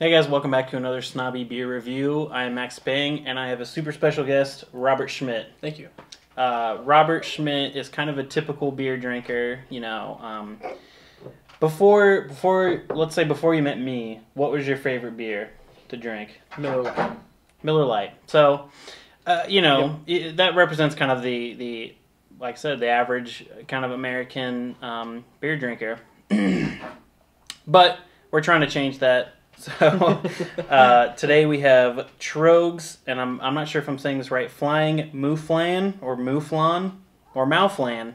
Hey guys, welcome back to another Snobby beer review. I am Max Bang, and I have a super special guest, Robert Schmit. Thank you. Robert Schmit is kind of a typical beer drinker. You know, before you met me, what was your favorite beer to drink? Miller Lite. Miller Lite. So, that represents kind of the like I said, the average kind of American beer drinker. But we're trying to change that. So today we have Troegs, and I'm not sure if I'm saying this right, Flying Mouflan or Mouflan or Mouflan.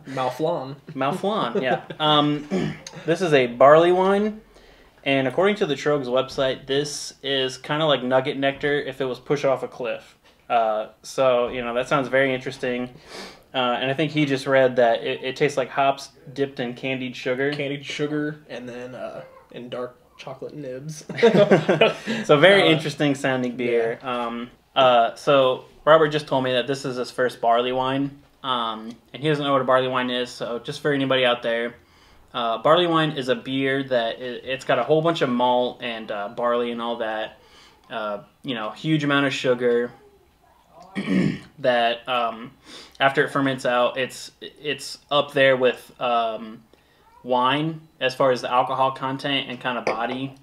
Mouflan. Mouflan, yeah. This is a barley wine, and according to the Troegs website, this is kind of like Nugget Nectar if it was pushed off a cliff. So, that sounds very interesting. And I think he just read that it tastes like hops dipped in candied sugar. Candied sugar, and then in dark chocolate nibs. So very interesting sounding beer. Yeah. So Robert just told me that this is his first barley wine. And he doesn't know what a barley wine is, so just for anybody out there, barley wine is a beer that it's got a whole bunch of malt and barley and all that. Huge amount of sugar. That after it ferments out, it's up there with wine as far as the alcohol content and kind of body.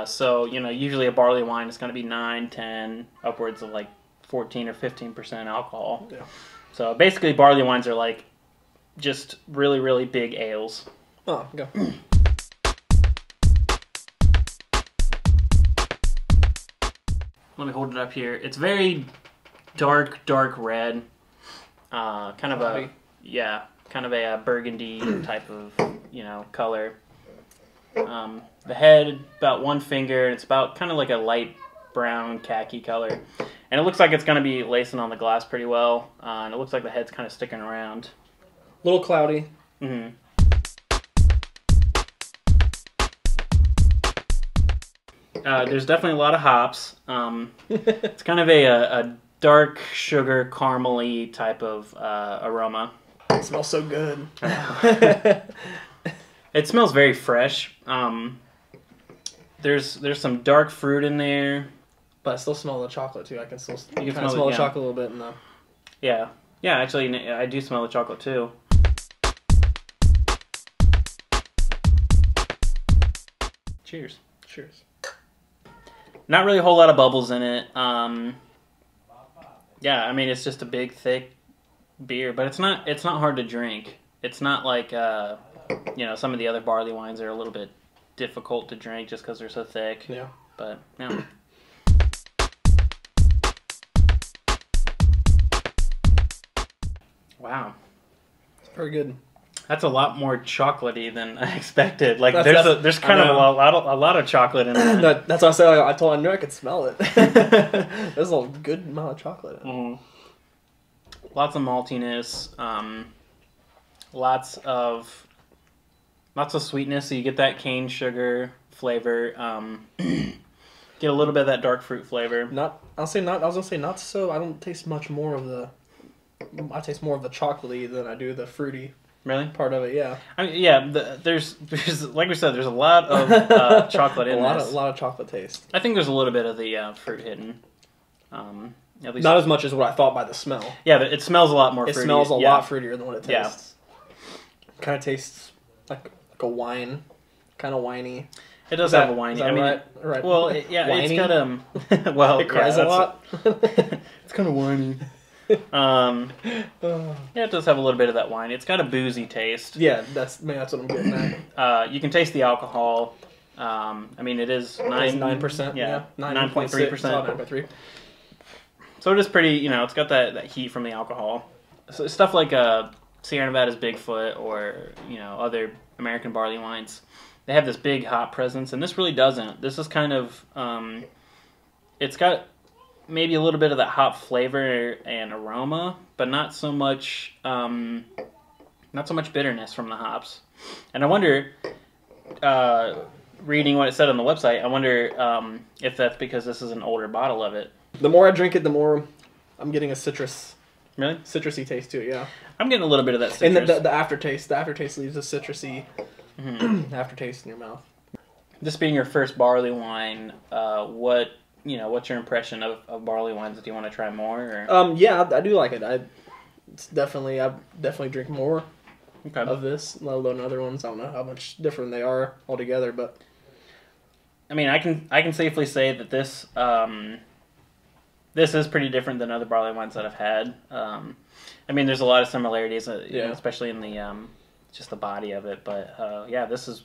So usually a barley wine is going to be 9, 10, upwards of like 14 or 15% alcohol. Yeah. So basically barley wines are like just really, really big ales. Oh, go. Let me hold it up here. It's very dark red. Kind of a burgundy type of, color. The head, about one finger, and it's about kind of like a light brown khaki color. And it looks like it's going to be lacing on the glass pretty well. And it looks like the head's kind of sticking around. A little cloudy. Mm-hmm. There's definitely a lot of hops. It's kind of a dark sugar caramely type of aroma. It smells so good. It smells very fresh. There's some dark fruit in there, but I still smell the chocolate too. I can still you can kind of smell the chocolate a little bit in the... Yeah. Actually, I do smell the chocolate too. Cheers. Cheers. Not really a whole lot of bubbles in it. Yeah, I mean, it's just a big, thick beer, but it's not hard to drink. It's not like some of the other barley wines are a little bit difficult to drink just because they're so thick. Yeah. But yeah. Wow. It's very good. That's a lot more chocolatey than I expected. Like there's kind of a lot of chocolate in that. That's what I said. I knew I could smell it. There's a good amount of chocolate in it. Mm-hmm. Lots of maltiness. Lots of sweetness. So you get that cane sugar flavor. Get a little bit of that dark fruit flavor. I was gonna say not so. I don't taste much more of the. I taste more of the chocolatey than I do the fruity. Really? Part of it, yeah. I mean, yeah, there's like we said, there's a lot of chocolate in this. A lot of chocolate taste. I think there's a little bit of the fruit hidden. At least not as much as what I thought by the smell. Yeah, but it smells a lot more fruity. It smells a lot fruitier than what it tastes. Yeah. Kind of tastes like a wine. Kind of winey. It does have a winey. I mean, right. Well, whiny? It's got well, it cries a lot. It's kind of whiny. Yeah, it does have a little bit of that wine. It's got a boozy taste. Yeah, that's what I'm getting at. You can taste the alcohol. I mean, it is 9%. Yeah, 9.3%. 9.3. So it is pretty. It's got that heat from the alcohol. So stuff like Sierra Nevada's Bigfoot or other American barley wines, they have this big hop presence, and this really doesn't. This is kind of it's got maybe a little bit of that hop flavor and aroma, but not so much bitterness from the hops. And I wonder, reading what it said on the website, I wonder if that's because this is an older bottle of it. The more I drink it, the more I'm getting a citrus Really? Citrusy taste to it, yeah. I'm getting a little bit of that citrus. And the aftertaste. The aftertaste leaves a citrusy aftertaste in your mouth. this being your first barley wine, what's your impression of barley wines? Do you want to try more? Or? Yeah, I do like it. I definitely drink more of this, let alone other ones. I don't know how much different they are altogether, but I mean, I can safely say that this this is pretty different than other barley wines that I've had. I mean, there's a lot of similarities, especially in the just the body of it. But yeah, this is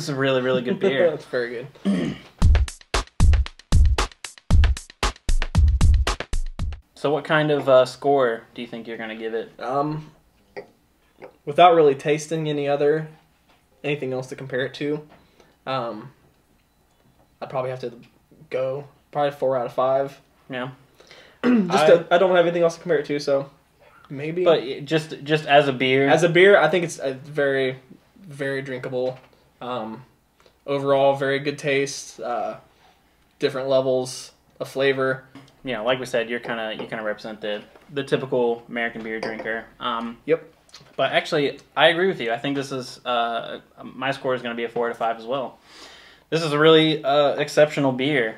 a really, really good beer. It's very good. So what kind of score do you think you're going to give it? Without really tasting anything else to compare it to, I'd probably have to go probably 4 out of 5. Yeah. I don't have anything else to compare it to, so maybe. But just as a beer? As a beer, I think it's a very, very drinkable. Overall, very good taste. Different levels of flavor. Yeah, like we said, you kind of represent the typical American beer drinker. Yep. But actually, I agree with you. I think this is my score is going to be a 4 out of 5 as well. This is a really exceptional beer.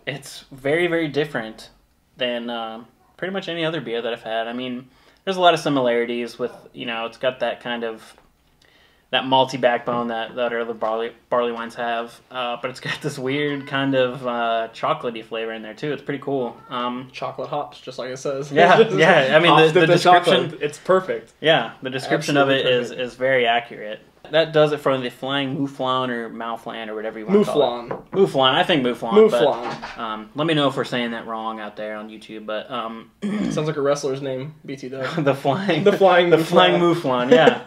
It's very, very different than pretty much any other beer that I've had. I mean, there's a lot of similarities with, it's got that kind of that malty backbone that other barley wines have, but it's got this weird kind of chocolatey flavor in there too. It's pretty cool. Chocolate hops, just like it says. Yeah, yeah. I mean, the description, chocolate, it's perfect. Yeah, the description Absolutely of it is very accurate. That does it for the Flying Mouflan or Mouflan or whatever you want to call it. Mouflan. I think Mouflan. Mouflan. But, let me know if we're saying that wrong out there on YouTube. But sounds like a wrestler's name. BT does. the Flying Mouflan. Yeah.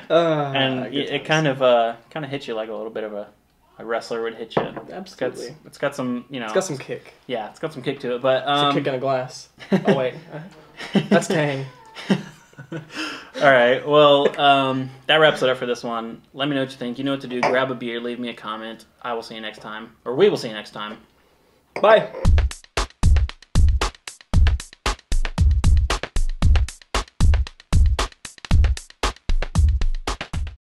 And it kind of hits you like a little bit of a wrestler would hit you. Absolutely. It's got some It's got some kick. Yeah, it's got some kick to it. But it's a kick in a glass. Oh wait, that's Tang. All right, well, that wraps it up for this one. Let me know what you think. You know what to do. Grab a beer, leave me a comment. I will see you next time. Or we will see you next time. Bye.